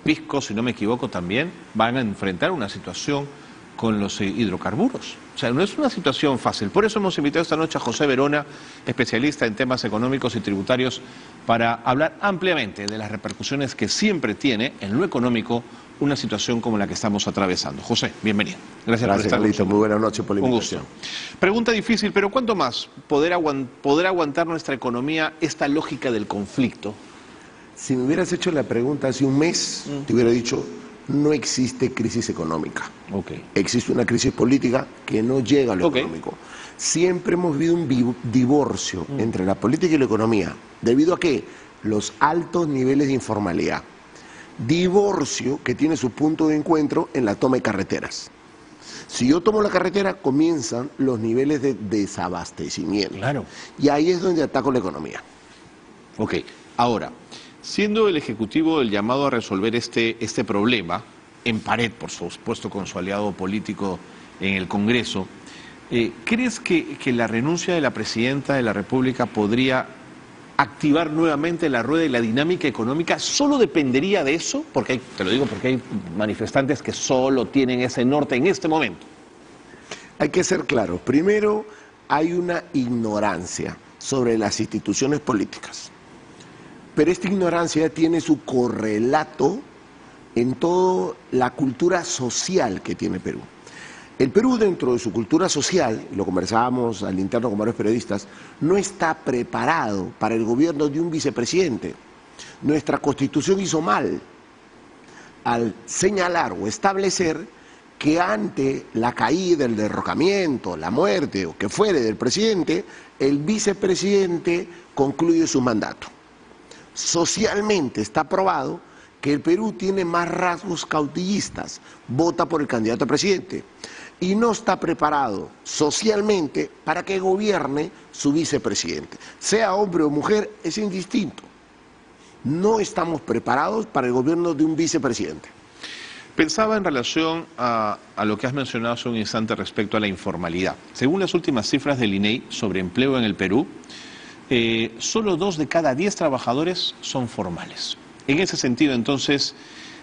Pisco, si no me equivoco, también van a enfrentar una situación con los hidrocarburos. O sea, no es una situación fácil. Por eso hemos invitado esta noche a José Verona, especialista en temas económicos y tributarios, para hablar ampliamente de las repercusiones que siempre tiene en lo económico una situación como la que estamos atravesando. José, bienvenido. Gracias por estar con nosotros. Muy buenas noches por la invitación. Un gusto. Pregunta difícil, pero ¿cuánto más poder aguantar nuestra economía esta lógica del conflicto? Si me hubieras hecho la pregunta hace un mes, te hubiera dicho, no existe crisis económica. Existe una crisis política que no llega a lo económico. Siempre hemos vivido un divorcio entre la política y la economía. ¿Debido a qué? Los altos niveles de informalidad. Divorcio que tiene su punto de encuentro en la toma de carreteras. Si yo tomo la carretera, comienzan los niveles de desabastecimiento. Claro. Y ahí es donde ataco la economía. Ok, ahora, siendo el Ejecutivo el llamado a resolver este problema, en pared, por supuesto, con su aliado político en el Congreso, ¿crees que la renuncia de la Presidenta de la República podría activar nuevamente la rueda y la dinámica económica? ¿Solo dependería de eso? Porque te lo digo porque hay manifestantes que solo tienen ese norte en este momento. Hay que ser claro. Primero, hay una ignorancia sobre las instituciones políticas. Pero esta ignorancia tiene su correlato en toda la cultura social que tiene Perú. El Perú, dentro de su cultura social, y lo conversábamos al interno con varios periodistas, no está preparado para el gobierno de un vicepresidente. Nuestra Constitución hizo mal al señalar o establecer que ante la caída, el derrocamiento, la muerte o que fuere del presidente, el vicepresidente concluye su mandato. Socialmente está probado que el Perú tiene más rasgos caudillistas, vota por el candidato a presidente y no está preparado socialmente para que gobierne su vicepresidente. Sea hombre o mujer, es indistinto. No estamos preparados para el gobierno de un vicepresidente. Pensaba en relación a lo que has mencionado hace un instante respecto a la informalidad. Según las últimas cifras del INEI sobre empleo en el Perú, solo 2 de cada 10 trabajadores son formales. En ese sentido, entonces,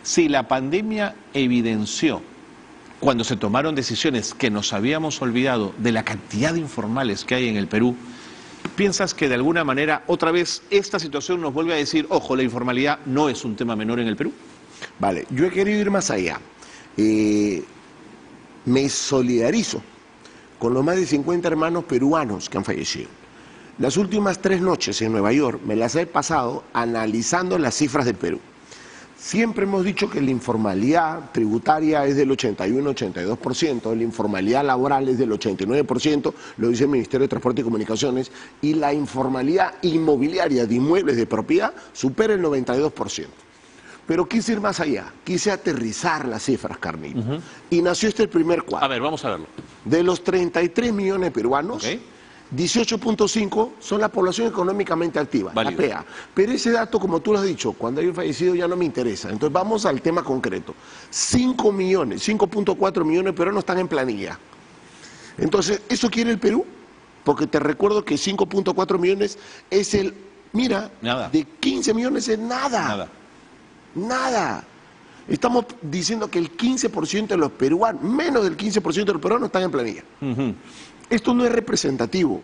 si la pandemia evidenció, cuando se tomaron decisiones que nos habíamos olvidado de la cantidad de informales que hay en el Perú, ¿piensas que de alguna manera otra vez esta situación nos vuelve a decir, ojo, la informalidad no es un tema menor en el Perú? Vale, yo he querido ir más allá. Me solidarizo con los más de 50 hermanos peruanos que han fallecido. Las últimas 3 noches en Nueva York me las he pasado analizando las cifras del Perú. Siempre hemos dicho que la informalidad tributaria es del 81-82%, la informalidad laboral es del 89%, lo dice el Ministerio de Transporte y Comunicaciones, y la informalidad inmobiliaria de inmuebles de propiedad supera el 92%. Pero quise ir más allá, quise aterrizar las cifras, Carnito. Y nació el primer cuadro. A ver, vamos a verlo. De los 33 millones de peruanos, 18.5 son la población económicamente activa, la PEA. Pero ese dato, como tú lo has dicho, cuando hay un fallecido ya no me interesa. Entonces vamos al tema concreto. 5 millones, 5.4 millones de peruanos están en planilla. Entonces, ¿eso quiere el Perú? Porque te recuerdo que 5.4 millones es el, mira, de 15 millones es nada. Nada. Estamos diciendo que el 15% de los peruanos, menos del 15% de los peruanos están en planilla. Esto no es representativo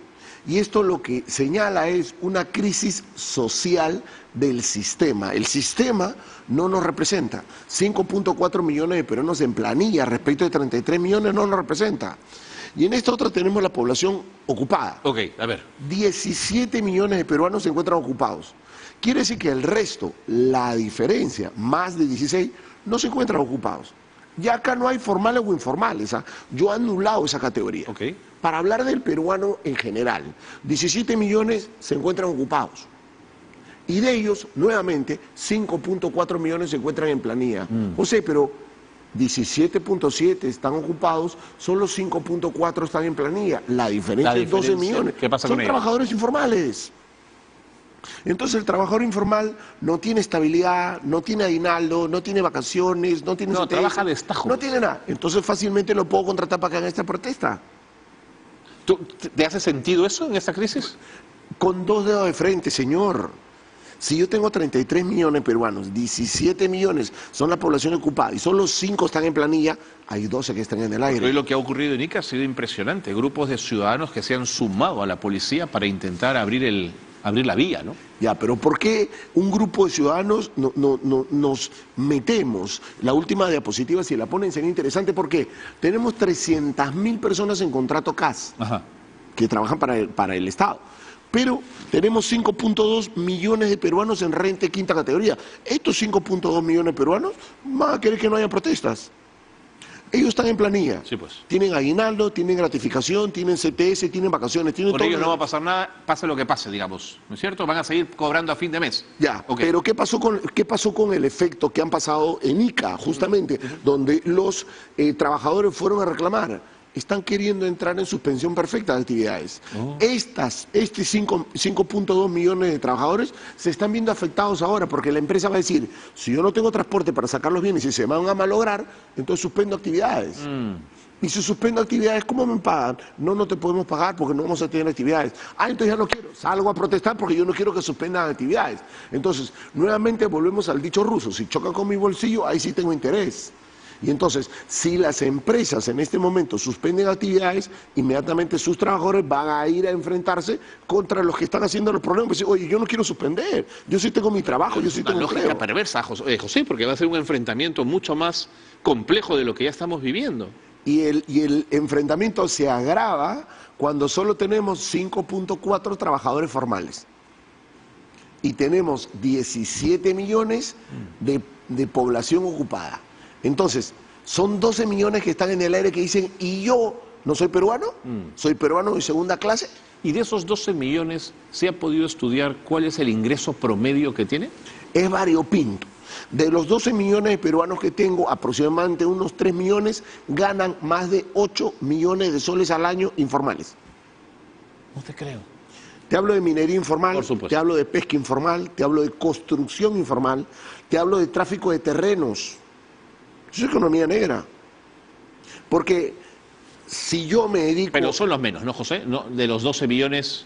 y esto lo que señala es una crisis social del sistema. El sistema no nos representa. 5.4 millones de peruanos en planilla respecto de 33 millones no nos representa. Y en esta otra tenemos la población ocupada. Ok, a ver. 17 millones de peruanos se encuentran ocupados. Quiere decir que el resto, la diferencia, más de 16, no se encuentran ocupados. Ya acá no hay formales o informales. Yo he anulado esa categoría. Para hablar del peruano en general, 17 millones se encuentran ocupados. Y de ellos, nuevamente, 5.4 millones se encuentran en planilla. José, pero 17.7 están ocupados, solo 5.4 están en planilla. La diferencia es 12 millones. ¿Qué pasa Son con ellos? trabajadores informales. Entonces el trabajador informal no tiene estabilidad, no tiene aguinaldo, no tiene vacaciones, no tiene... No, trabaja de estajo. No tiene nada. Entonces fácilmente lo puedo contratar para que haga esta protesta. ¿Te hace sentido eso en esta crisis? Con 2 dedos de frente, señor. Si yo tengo 33 millones de peruanos, 17 millones son la población ocupada y solo 5 están en planilla, hay 12 que están en el aire. Hoy lo que ha ocurrido en Ica ha sido impresionante. Grupos de ciudadanos que se han sumado a la policía para intentar abrir la vía, ¿no? Ya, pero ¿por qué un grupo de ciudadanos nos metemos? La última diapositiva, si la ponen, sería interesante porque tenemos 300.000 personas en contrato CAS que trabajan para el Estado. Pero tenemos 5.2 millones de peruanos en renta de quinta categoría. Estos 5.2 millones de peruanos van a querer que no haya protestas. Ellos están en planilla. Sí, pues. Tienen aguinaldo, tienen gratificación, tienen CTS, tienen vacaciones, tienen Con todo. ellos no va a pasar nada, pase lo que pase, digamos. ¿No es cierto? Van a seguir cobrando a fin de mes. Ya, Okay. pero ¿qué pasó con el efecto que han pasado en Ica, justamente, donde los trabajadores fueron a reclamar? Están queriendo entrar en suspensión perfecta de actividades. Este 5.2 millones de trabajadores se están viendo afectados ahora porque la empresa va a decir, si yo no tengo transporte para sacar los bienes y se van a malograr, entonces suspendo actividades. Y si suspendo actividades, ¿cómo me pagan? No te podemos pagar porque no vamos a tener actividades. Entonces ya no quiero, salgo a protestar porque yo no quiero que suspendan actividades. Entonces, nuevamente volvemos al dicho ruso, si chocan con mi bolsillo, ahí sí tengo interés. Y entonces, si las empresas en este momento suspenden actividades, inmediatamente sus trabajadores van a ir a enfrentarse contra los que están haciendo los problemas. Pues, oye, yo no quiero suspender, yo sí tengo mi trabajo, yo sí tengo una lógica empleo. Perversa, José, porque va a ser un enfrentamiento mucho más complejo de lo que ya estamos viviendo. Y el enfrentamiento se agrava cuando solo tenemos 5.4 trabajadores formales. Y tenemos 17 millones de población ocupada. Entonces, son 12 millones que están en el aire que dicen, ¿y yo no soy peruano? ¿Soy peruano de segunda clase? ¿Y de esos 12 millones se ha podido estudiar cuál es el ingreso promedio que tiene? Es variopinto. De los 12 millones de peruanos que tengo, aproximadamente unos 3 millones ganan más de 8 millones de soles al año informales. No te creo. Te hablo de minería informal, Por supuesto. te hablo de pesca informal, te hablo de construcción informal, te hablo de tráfico de terrenos. Eso es economía negra. Porque si yo me dedico... Pero son los menos, ¿no, José? ¿No? De los 12 millones...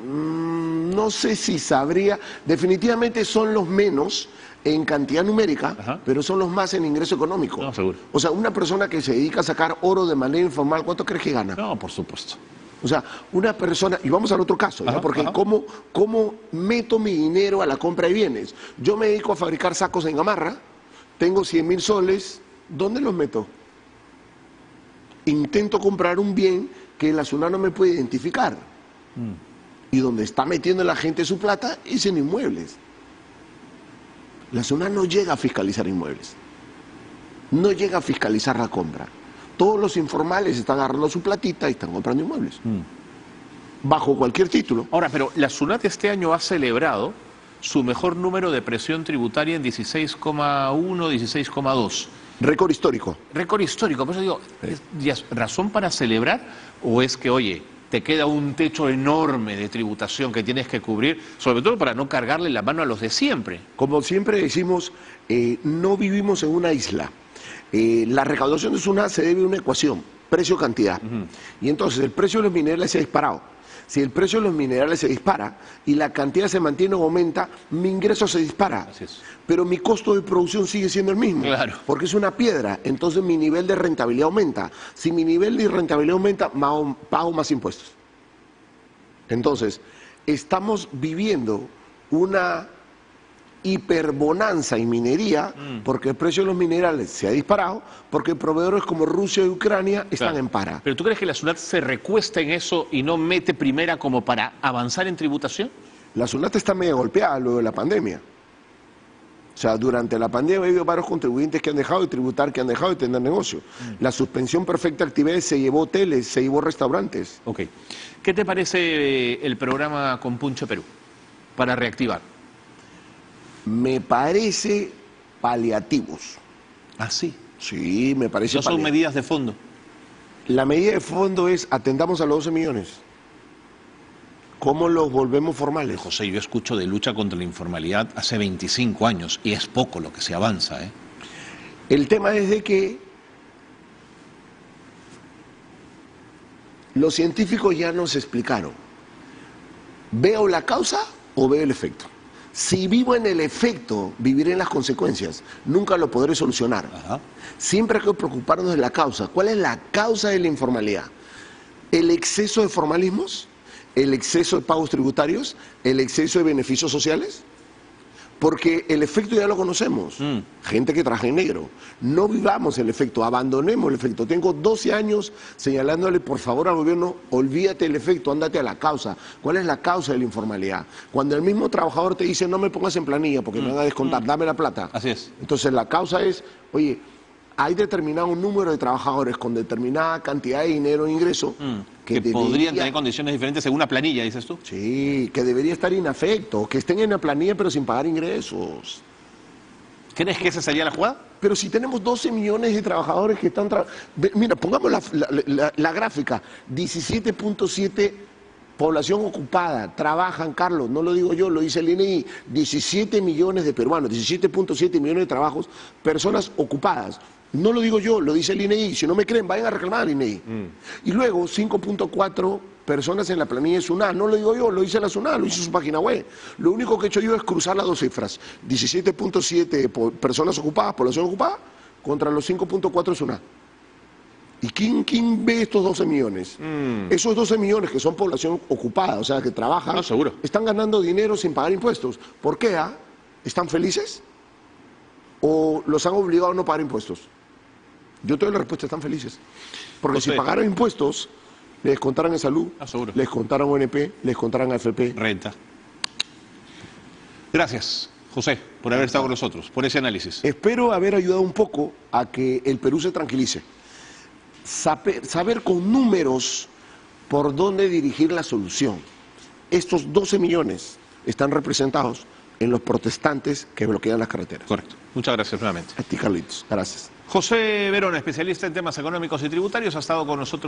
No sé si sabría... Definitivamente son los menos en cantidad numérica, pero son los más en ingreso económico. No, seguro. O sea, una persona que se dedica a sacar oro de manera informal, ¿cuánto crees que gana? No, por supuesto. O sea, una persona, y vamos al otro caso, ¿ya? Porque ¿cómo meto mi dinero a la compra de bienes? Yo me dedico a fabricar sacos en Gamarra, tengo 100.000 soles, ¿dónde los meto? Intento comprar un bien que la SUNAT no me puede identificar. Y donde está metiendo la gente su plata es en inmuebles. La SUNAT no llega a fiscalizar inmuebles, no llega a fiscalizar la compra. Todos los informales están agarrando su platita y están comprando inmuebles, bajo cualquier título. Ahora, pero la SUNAT este año ha celebrado su mejor número de presión tributaria en 16,1, 16,2. Récord histórico. Récord histórico. Por eso digo, ¿es razón para celebrar o es que, oye, te queda un techo enorme de tributación que tienes que cubrir, sobre todo para no cargarle la mano a los de siempre? Como siempre decimos, no vivimos en una isla. La recaudación de SUNAT se debe a una ecuación, precio-cantidad. Y entonces el precio de los minerales se ha disparado. Si el precio de los minerales se dispara y la cantidad se mantiene o aumenta, mi ingreso se dispara. Así es. Pero mi costo de producción sigue siendo el mismo. Claro. Porque es una piedra, entonces mi nivel de rentabilidad aumenta. Si mi nivel de rentabilidad aumenta, pago más impuestos. Entonces, estamos viviendo una hiperbonanza en minería porque el precio de los minerales se ha disparado, porque proveedores como Rusia y Ucrania están en para. ¿Pero tú crees que la SUNAT se recuesta en eso y no mete primera como para avanzar en tributación? La SUNAT está medio golpeada luego de la pandemia. O sea, durante la pandemia ha habido varios contribuyentes que han dejado de tributar, que han dejado de tener negocio. La suspensión perfecta de actividades se llevó hoteles, se llevó restaurantes. Ok. ¿Qué te parece el programa Compunche Perú para reactivar? Me parece paliativos. Ah, sí. Sí, me parece No son paliativos. medidas de fondo. La medida de fondo es atendamos a los 12 millones. ¿Cómo los volvemos formales? José, yo escucho de lucha contra la informalidad hace 25 años y es poco lo que se avanza, ¿eh? El tema es de que los científicos ya nos explicaron. ¿Veo la causa o veo el efecto? Si vivo en el efecto, viviré en las consecuencias. Nunca lo podré solucionar. Ajá. Siempre hay que preocuparnos de la causa. ¿Cuál es la causa de la informalidad? El exceso de formalismos, el exceso de pagos tributarios, el exceso de beneficios sociales. Porque el efecto ya lo conocemos. Gente que trabaja en negro. No vivamos el efecto, abandonemos el efecto. Tengo 12 años señalándole por favor al gobierno, olvídate del efecto, ándate a la causa. ¿Cuál es la causa de la informalidad? Cuando el mismo trabajador te dice no me pongas en planilla porque me van a descontar, dame la plata. Así es. Entonces la causa es, oye, hay determinado número de trabajadores con determinada cantidad de dinero e ingreso que podrían tener condiciones diferentes según una planilla, dices tú. Sí, que debería estar inafecto, que estén en la planilla pero sin pagar ingresos. ¿Crees que esa sería la jugada? Pero si tenemos 12 millones de trabajadores que están... Mira, pongamos la gráfica, 17.7 población ocupada, trabajan, Carlos, no lo digo yo, lo dice el INEI, 17 millones de peruanos, 17.7 millones de trabajos, personas ocupadas. No lo digo yo, lo dice el INEI. Si no me creen, vayan a reclamar al INEI. Y luego 5.4 personas en la planilla de SUNAT. No lo digo yo, lo dice la SUNAT, lo dice su página web. Lo único que he hecho yo es cruzar las dos cifras. 17.7 personas ocupadas, población ocupada, contra los 5.4 de SUNAT. ¿Y quién ve estos 12 millones? Esos 12 millones que son población ocupada, o sea, que trabajan, No, seguro. están ganando dinero sin pagar impuestos. ¿Por qué? ¿Están felices? ¿O los han obligado a no pagar impuestos? Yo te doy la respuesta, están felices. Porque si pagaran impuestos, les descontaran en salud, seguro. les descontaran ONP, les descontaran AFP. Renta. Gracias, José, por haber estado con nosotros, por ese análisis. Espero haber ayudado un poco a que el Perú se tranquilice. Saber con números por dónde dirigir la solución. Estos 12 millones están representados en los protestantes que bloquean las carreteras. Correcto. Muchas gracias nuevamente. A ti, Carlitos. Gracias. José Verona, especialista en temas económicos y tributarios, ha estado con nosotros.